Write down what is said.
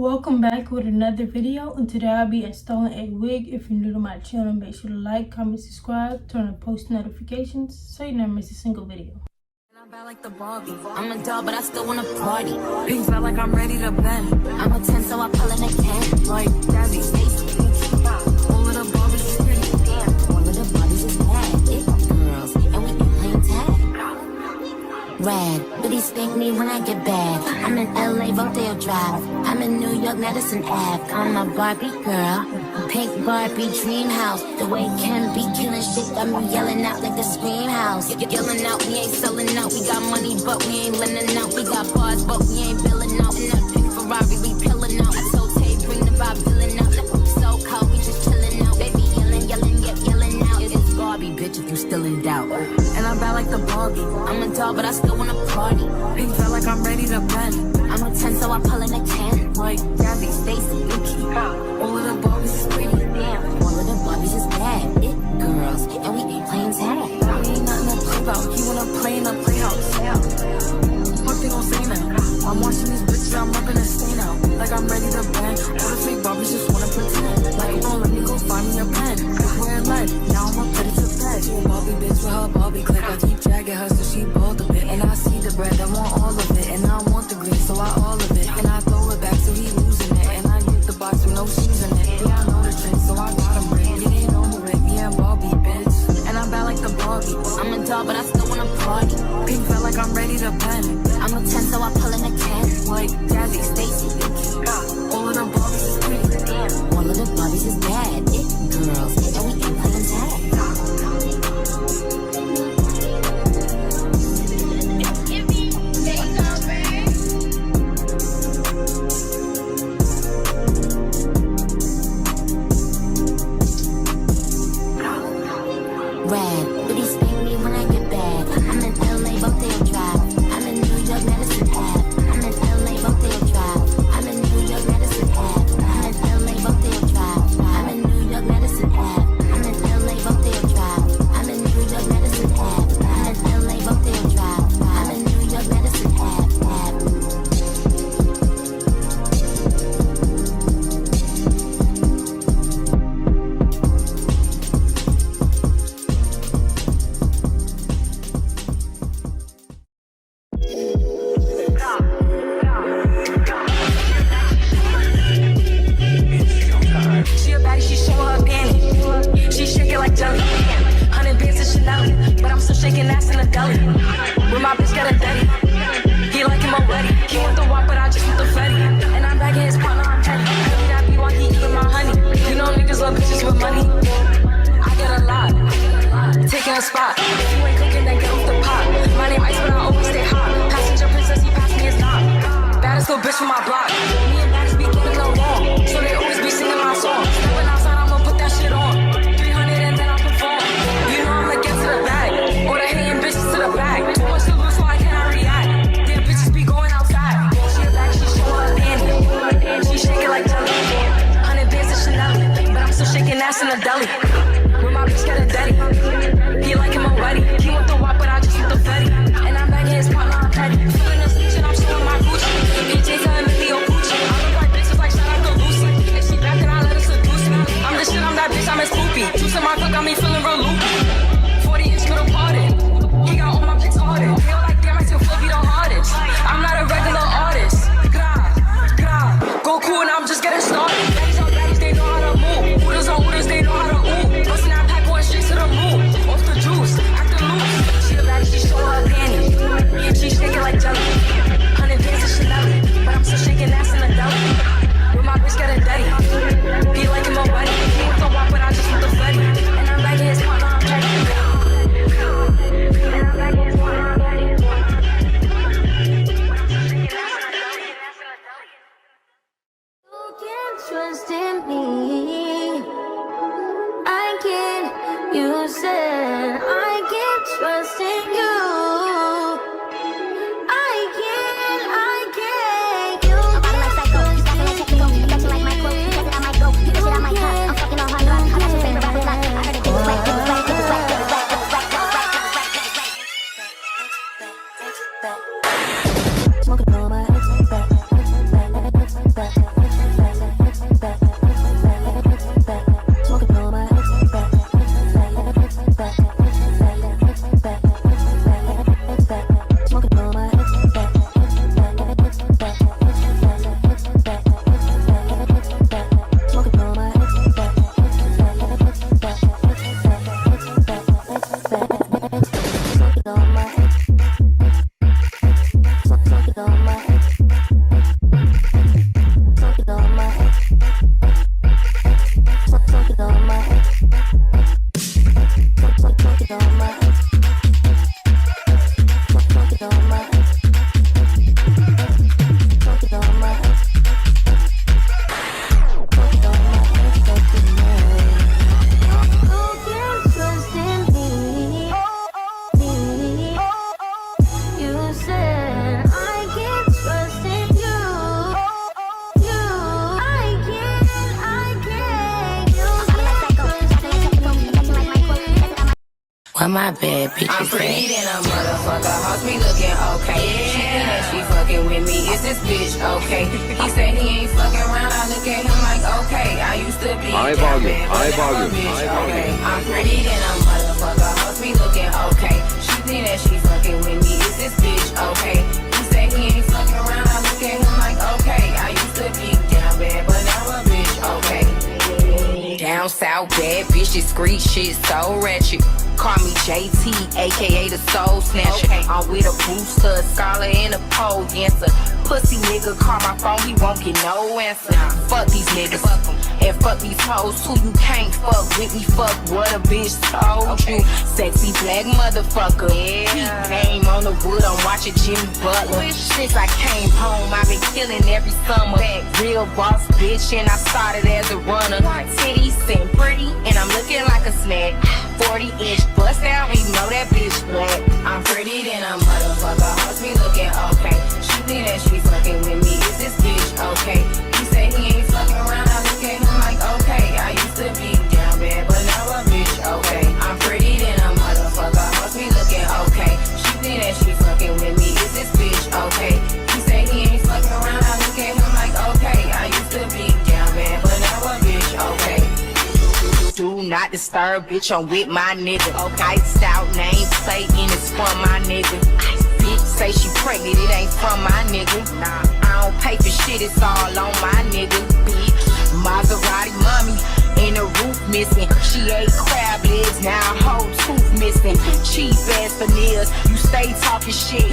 Welcome back with another video, and today I'll be installing a wig. If you're new to my channel, make sure to like, comment, subscribe, turn on post notifications so you never miss a single video. I'm bad like the Barbie. I'm a doll, but I still wanna party. Pink felt like I'm ready to bend. I'm a 10, so I pull in a 10. Like Jazzy, Stacy, all of the Barbies is pretty. Damn, all of the Barbies is bad. It girls, and we ain't playing tag. Rad, but he spank me when I get bad. I'm in LA, Rodeo Drive. I'm in New York, Madison Ave. I'm a Barbie girl, pink Barbie dream house. The way Kim be killing shit got me yelling out like the scream house. Yelling out, we ain't selling out. We got money, but we ain't lending out. We got bars, but we ain't billing out. In that pink Ferrari, we pillin' out. I told Tay, bring the vibe, filling out. So cold, we just chillin' out. Baby yelling, yelling out. It's Barbie, bitch, if you still in doubt. And I'm bad like the Barbie. I'm a doll, but I still wanna party. Pink felt like I'm ready to bend. I'm a 10, so I pull in a 10. Like Jazzy, Stacy, Yuki. All of the Barbies is pretty. Damn, all of the Barbies is bad. It girls, and we ain't playing tag. We ain't nothing to play about. You wanna play in the playhouse? What they gon' say now? I'm watching these bitches, I'm up in a stain out. Like I'm ready to bend. All the fake Barbies just wanna pretend. Like, oh, let me go find me a pen. Wearing lead, now I'ma put it to bed. She a Barbie bitch with her Barbie click. I keep dragging her so she bald a bit. And I see the bread, I want all of it. And I want the green, so I all of it. And I throw it back so he losing it. And I use the box with no shoes in it. Yeah, I know the trick, so I got him rigged. It ain't over it, yeah, Barbie bitch. And I'm bad like the Barbie. I'm a doll, but I still wanna party. Pink felt like I'm ready to bend. I'm a 10, so I pull in a 10. Like Jazzy, Stacy, Yuki. All of the Barbies is pretty. Damn, all of the Barbies is bad. It girls, and we ain't playing tag. Rad, but he spank me when I get bad. I'm in LA, Rodeo Drive. I'm in New York, Madison Ave. I'm in LA, Rodeo Drive. I'm in New York, Madison Ave. I'm in LA, Rodeo Drive. I'm in New York, Madison Ave. I'm in LA, Rodeo Drive. I'm in New York, Madison Ave. I'm in LA, Rodeo Drive. I'm in New York, Madison Ave. She a baddie, she showing her panties. She shaking like jelly. 100 bands to Chanel, but I'm still shaking ass in the deli. With my bitch got a daddy. He like him already. He want the walk, but I just want the fatty. And I'm back in his partner, I'm petty. Heavy that beat while he eating my honey. You know niggas love bitches with money. I get a lot. Taking a spot. If you ain't cooking, then get off the pot. My name Ice, but I always stay hot. Passenger princess, he passed me his knob. Baddest little bitch from my block. Me and Baddest be getting along, so they always be singing my song. Stepping outside, I'ma put that shit on. 300 and then I perform. You know I'ma get to the bag, or the hating bitches to the bag. Too much to lose, so I cannot react. Damn bitches be going outside. She a bag, she showing her panties. She shaking like jelly. 100 bands to Chanel, but I'm still shaking ass in the deli. With my bitch got a daddy. He like him already. He want the walk, but I just want the fatty. And I'm back in his partner, I'm petty. Feeling the stitch and I'm showing my Gucci. PJ's telling me Leo Gucci. my bad bitches. I'm pretty than a motherfucker, hoes be looking okay. She think that she fucking with me, is this bitch okay? He said he ain't fucking around, I look at him like okay. I used to be High down volume, bad, but high now volume, a bitch high volume. okay. I'm pretty than a motherfucker, hoes be looking okay. She think that she fucking with me, is this bitch okay? He said he ain't fucking around, I look at him like okay. I used to be down bad, but now a bitch okay. Down south, bad bitches, street shit so ratchet. Call me JT, aka the Soul Snatcher. Okay. I'm with a booster, a scholar, and a pole dancer. Pussy nigga call my phone, he won't get no answer. Fuck these niggas, and fuck these hoes too. You can't fuck with me, fuck what a bitch told you. Sexy black motherfucker, yeah. Name on the wood, I'm watching Jimmy Butler. Since I came home, I've been killing every summer. Real boss bitch, and I started as a runner. Titties and pretty, and I'm looking like a snack. 40-inch bust down, you know that bitch black. I'm pretty than a motherfucker, hoes be looking okay. She think that she fucking with me, is this bitch okay? He say he ain't fucking around, I look at him like okay. I used to be down bad, but now a bitch okay. I'm pretty than a motherfucker, hoes be looking okay. She think that she fucking with me, is this bitch okay? He say he ain't fucking around, I look at him like okay. I used to be down bad, but now a bitch okay. Do not disturb, bitch, I'm with my nigga. Okay, iced out name plate and it's from my nigga. Bitch say she pregnant, it ain't from my nigga. Nah, I don't pay for shit, it's all on my nigga. Bitch, Maserati mommy, and the roof missing. She ate crab legs, now a whole tooth missing. Cheap ass veneers, you stay talking shit.